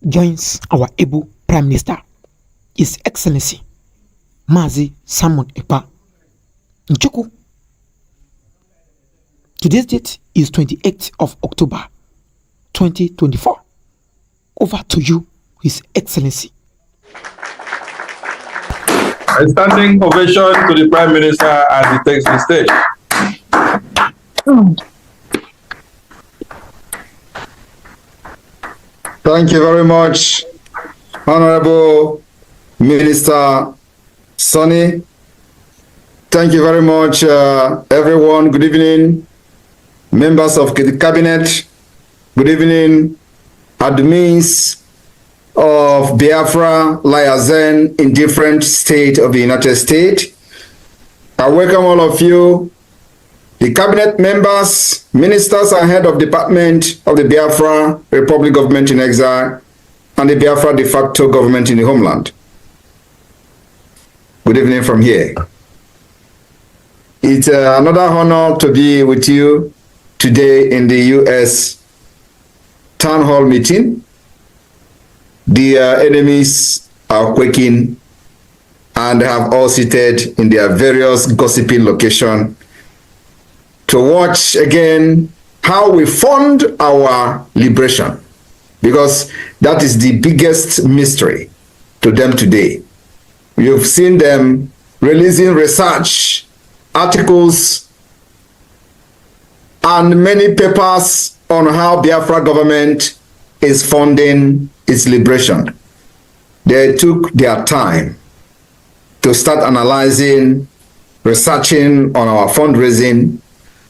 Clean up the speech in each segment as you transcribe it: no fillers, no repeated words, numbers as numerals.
joins our able Prime Minister, His Excellency Mazi Simon Ekpa Njoku. Today's date is 28th of October 2024. Over to you, His Excellency. A standing ovation to the Prime Minister as he takes the stage. Thank you very much, Honorable Minister Sonny. Thank you very much, everyone. Good evening, members of the Cabinet. Good evening, admins of Biafra, Liazen in different states of the United States. I welcome all of you, the Cabinet members, ministers and head of department of the Biafra Republic Government in Exile and the Biafra de facto government in the homeland. Good evening from here. It's another honor to be with you today in the U.S. Town Hall meeting. The enemies are quaking and have all seated in their various gossiping locations to watch again how we fund our liberation, because that is the biggest mystery to them today. You've seen them releasing research articles and many papers on how Biafra government is funding its liberation. They took their time to start analyzing, researching on our fundraising,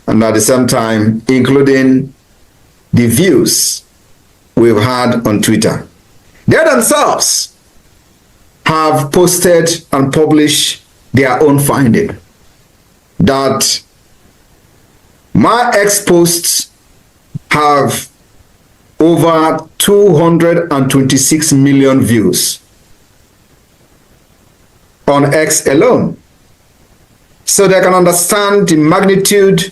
and at the same time including the views we've had on Twitter. They themselves have posted and published their own finding that my ex-posts have over 226 million views on X alone. So they can understand the magnitude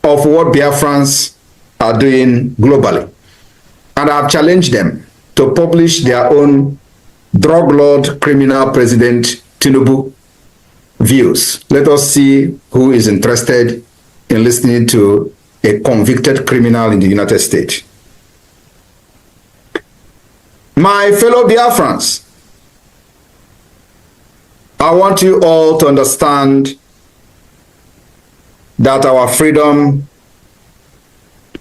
of what Biafrans are doing globally. And I've challenged them to publish their own drug lord criminal president Tinubu views. Let us see who is interested in listening to a convicted criminal in the United States. My fellow Biafrans, I want you all to understand that our freedom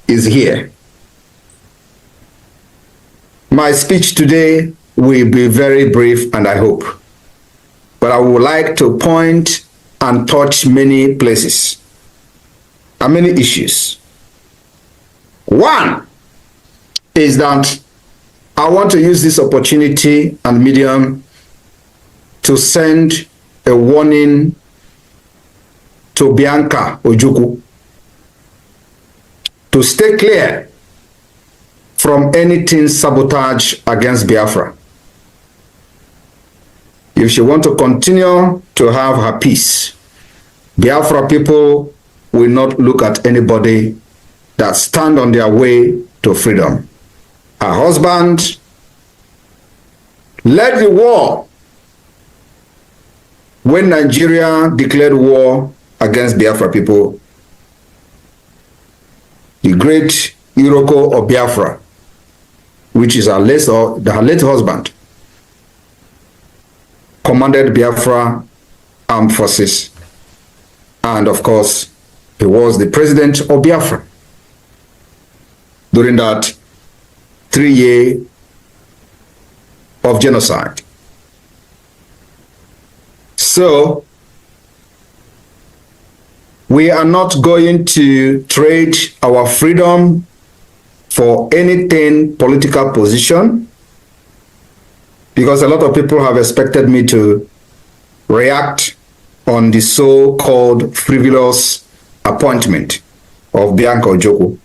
is here. My speech today will be very brief, and I hope, but I would like to point and touch many places and many issues. One is that I want to use this opportunity and medium to send a warning to Bianca Ojukwu to stay clear from anything sabotage against Biafra. If she wants to continue to have her peace, Biafra people will not look at anybody that stand on their way to freedom. Her husband led the war when Nigeria declared war against Biafra people. The great Iroko of Biafra, which is her late husband, commanded Biafra armed forces, and of course he was the president of Biafra during that 3 years of genocide. So we are not going to trade our freedom for anything political position, because a lot of people have expected me to react on the so-called frivolous appointment of Bianca Ojukwu.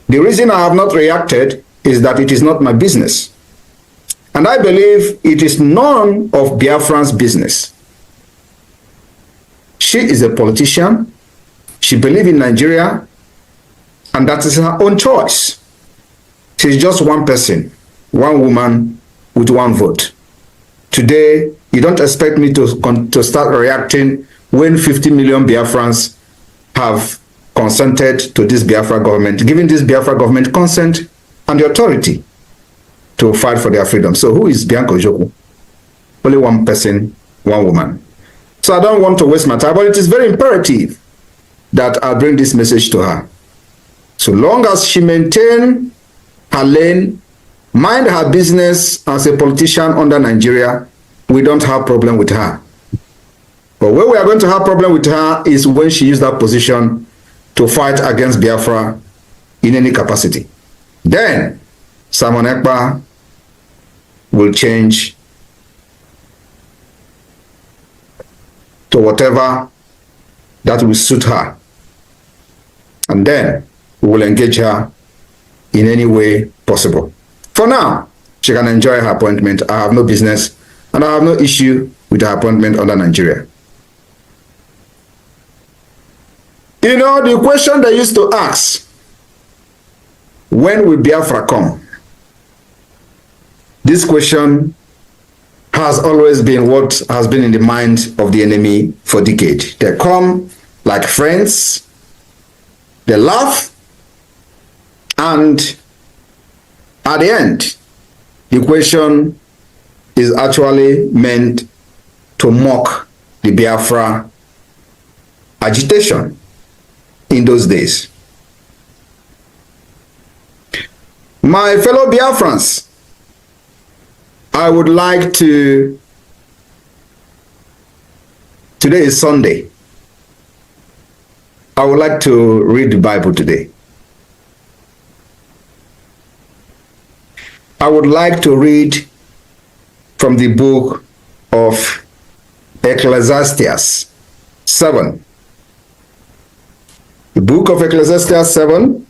The reason I have not reacted is that it is not my business. And I believe it is none of Biafran's business. She is a politician. She believes in Nigeria, and that is her own choice. She's just one person one woman with one vote. Today, you don't expect me to start reacting when 50 million Biafrans have consented to this Biafra government, giving this Biafra government consent and the authority to fight for their freedom. So who is Bianca Ojukwu? Only one person, one woman. So I don't want to waste my time, but it is very imperative that I bring this message to her. So long as she maintain her lane, mind her business as a politician under Nigeria, we don't have problem with her. But where we are going to have problem with her is when she uses that position to fight against Biafra in any capacity. Then Simon Ekpa will change to whatever that will suit her. And then we will engage her in any way possible. For now, she can enjoy her appointment. I have no business and I have no issue with her appointment under Nigeria. You know, the question they used to ask, when will Biafra come? This question has always been what has been in the mind of the enemy for decades. They come like friends, they laugh, and at the end, the question is actually meant to mock the Biafra agitation in those days. My fellow Biafrans, I would like to, today is Sunday, I would like to read the Bible today. I would like to read from the book of Ecclesiastes 7. The book of Ecclesiastes 7,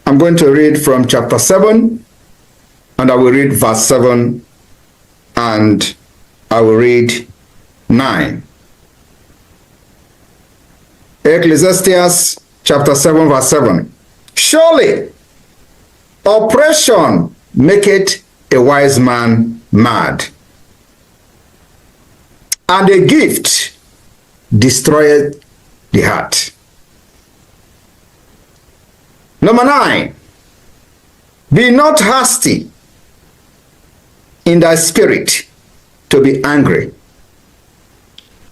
I'm going to read from chapter 7, and I will read verse 7, and I will read 9. Ecclesiastes chapter 7, verse 7. Surely oppression maketh a wise man mad, and a gift destroyeth the heart. Number 9, be not hasty in thy spirit to be angry,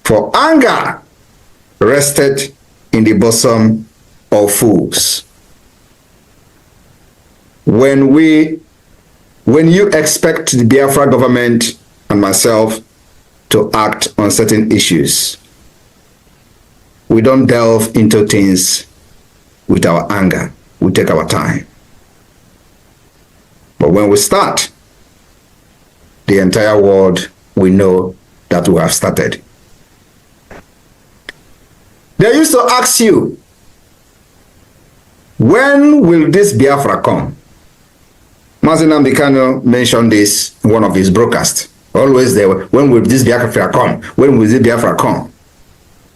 for anger rested in the bosom of fools. When you expect the Biafra government and myself to act on certain issues, we don't delve into things with our anger. We take our time. But when we start, the entire world will know that we have started. They used to ask you, when will this Biafra come? Mazi Nnamdi Kanu mentioned this in one of his broadcasts. Always there, when will this Biafra come? When will this Biafra come?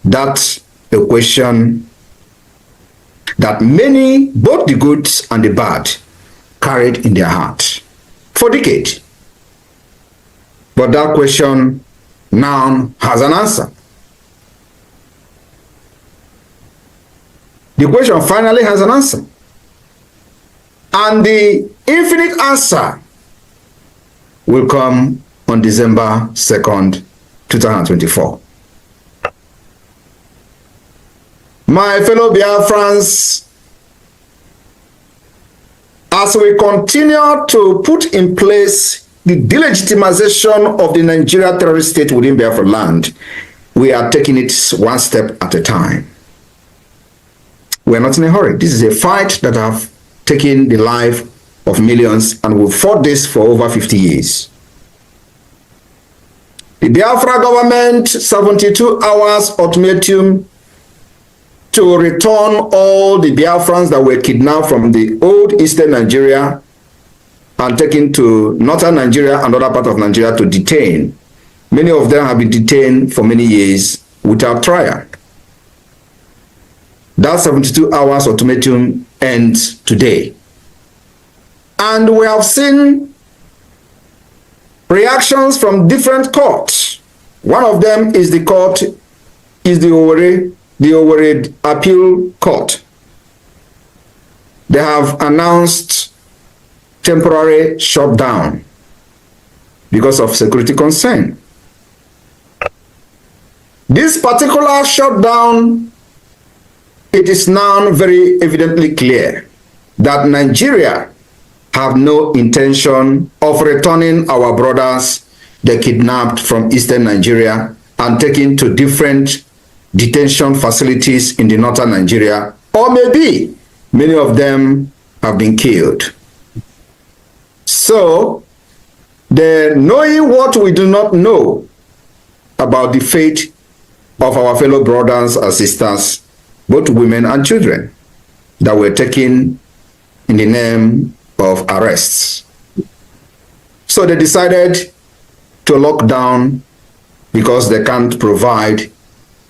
That's a question that many, both the good and the bad, carried in their heart for decades. But that question now has an answer. The question finally has an answer. And the infinite answer will come on December 2nd, 2024. My fellow Biafrans, as we continue to put in place the delegitimization of the Nigeria terrorist state within Biafra land, we are taking it one step at a time. We are not in a hurry. This is a fight that have taken the life of millions, and we've fought this for over 50 years. The Biafra government 72 hours ultimatum to return all the Biafrans that were kidnapped from the old eastern Nigeria and taken to northern Nigeria and other part of Nigeria to detain. Many of them have been detained for many years without trial. That 72 hours ultimatum ends today. And we have seen reactions from different courts. One of them is the Owerri Appeal Court. They have announced temporary shutdown because of security concern. This particular shutdown, it is now very evidently clear that Nigeria have no intention of returning our brothers they kidnapped from eastern Nigeria and taken to different detention facilities in the northern Nigeria, or maybe many of them have been killed. So, knowing what we do not know about the fate of our fellow brothers and sisters, both women and children, that were taken in the name of arrests. So they decided to lock down because they can't provide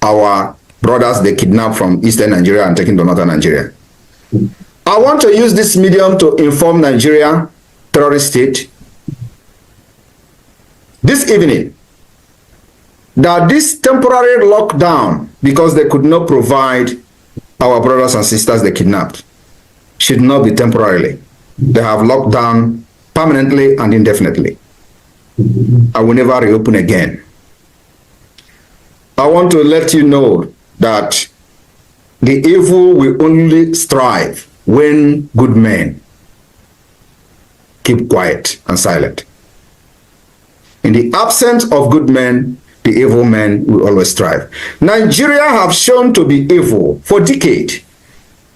our brothers they kidnapped from eastern Nigeria and taken to northern Nigeria. I want to use this medium to inform Nigeria, terrorist state, this evening, that this temporary lockdown, because they could not provide our brothers and sisters they kidnapped, should not be temporarily. They have locked down permanently and indefinitely. I will never reopen again. I want to let you know that the evil will only strive when good men keep quiet and silent. In the absence of good men, the evil men will always strive. Nigeria have shown to be evil for decades.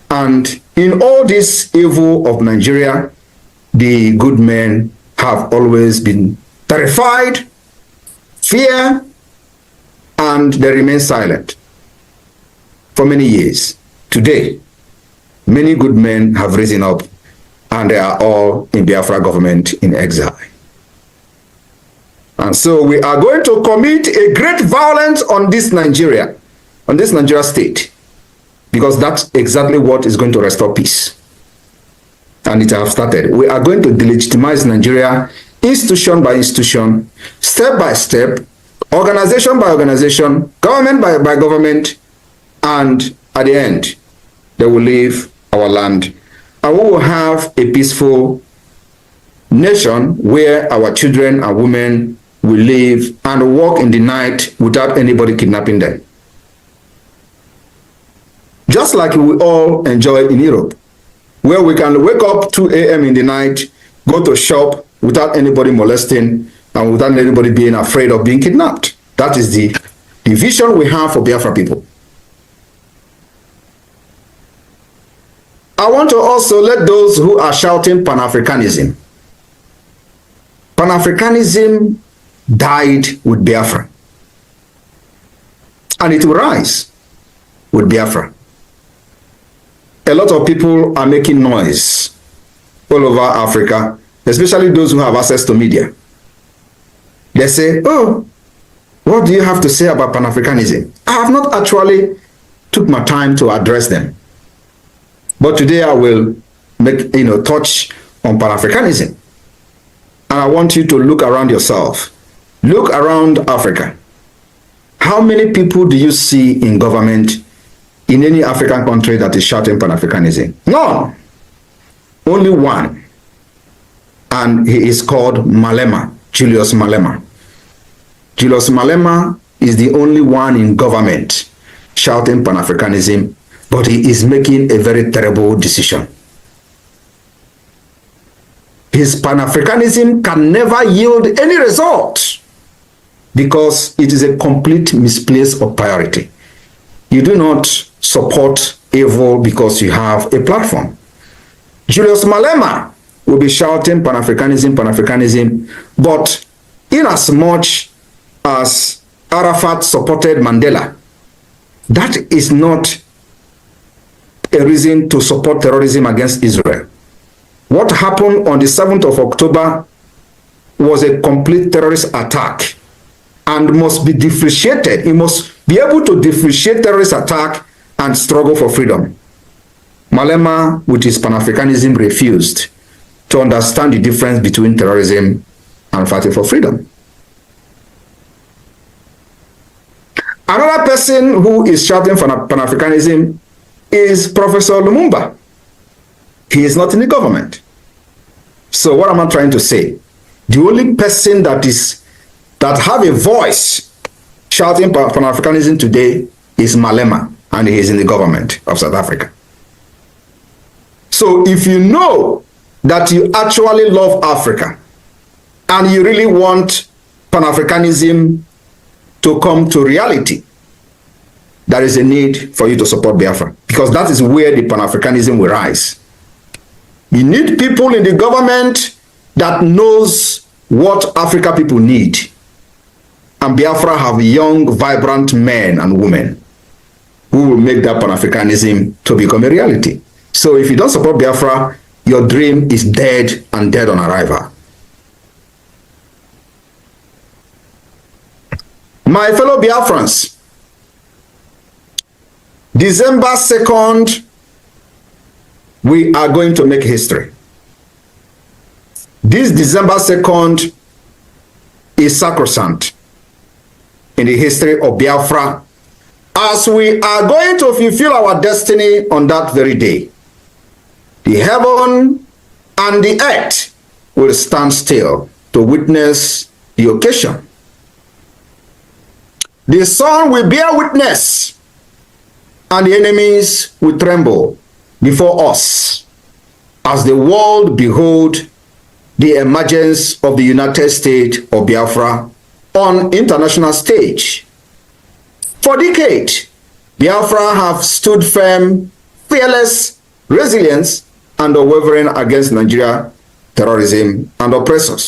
And in all this evil of Nigeria, the good men have always been terrified, fear, and they remain silent for many years. Today, many good men have risen up and they are all in Biafra government in exile. And so we are going to commit a great violence on this Nigeria state, because that's exactly what is going to restore peace. And it has started. We are going to delegitimize Nigeria institution by institution, step by step, organization by organization, government by government, and at the end, they will leave our land. And we will have a peaceful nation where our children and women will live and walk in the night without anybody kidnapping them. Just like we all enjoy in Europe, where we can wake up 2 a.m. in the night, go to shop without anybody molesting and without anybody being afraid of being kidnapped. That is the vision we have for Biafra people. I want to also let those who are shouting Pan-Africanism. Pan-Africanism died with Biafra. And it will rise with Biafra. A lot of people are making noise all over Africa, especially those who have access to media. They say, oh, what do you have to say about Pan-Africanism? I have not actually took my time to address them. But today I will make, touch on Pan-Africanism. And I want you to look around yourself. Look around Africa. How many people do you see in government in any African country that is shouting Pan-Africanism? None. Only one. And he is called Malema, Julius Malema. Julius Malema is the only one in government shouting Pan-Africanism, but he is making a very terrible decision. His Pan-Africanism can never yield any result because it is a complete misplace of priority. You do not support evil because you have a platform. Julius Malema will be shouting Pan-Africanism, Pan-Africanism, but in as much as Arafat supported Mandela, that is not a reason to support terrorism against Israel. What happened on the 7th of October was a complete terrorist attack and must be differentiated. You must be able to differentiate terrorist attack and struggle for freedom. Malema, with his Pan-Africanism, refused to understand the difference between terrorism and fighting for freedom. Another person who is shouting for Pan-Africanism is Professor Lumumba. He is not in the government. So what am I trying to say? The only person that have a voice shouting Pan-Africanism today is Malema, and he is in the government of South Africa. So if you know that you actually love Africa and you really want Pan-Africanism to come to reality, there is a need for you to support Biafra, because that is where the Pan-Africanism will rise. You need people in the government that knows what Africa people need. And Biafra have young, vibrant men and women who will make that Pan-Africanism to become a reality. So if you don't support Biafra, your dream is dead and dead on arrival. My fellow Biafrans, December 2nd, we are going to make history. This December 2nd is sacrosanct in the history of Biafra, as we are going to fulfill our destiny on that very day. The heaven and the earth will stand still to witness the occasion. The sun will bear witness, and the enemies will tremble before us as the world behold the emergence of the United States of Biafra on international stage. For decades, Biafra have stood firm, fearless, resilient, and unwavering against Nigeria, terrorism, and oppressors.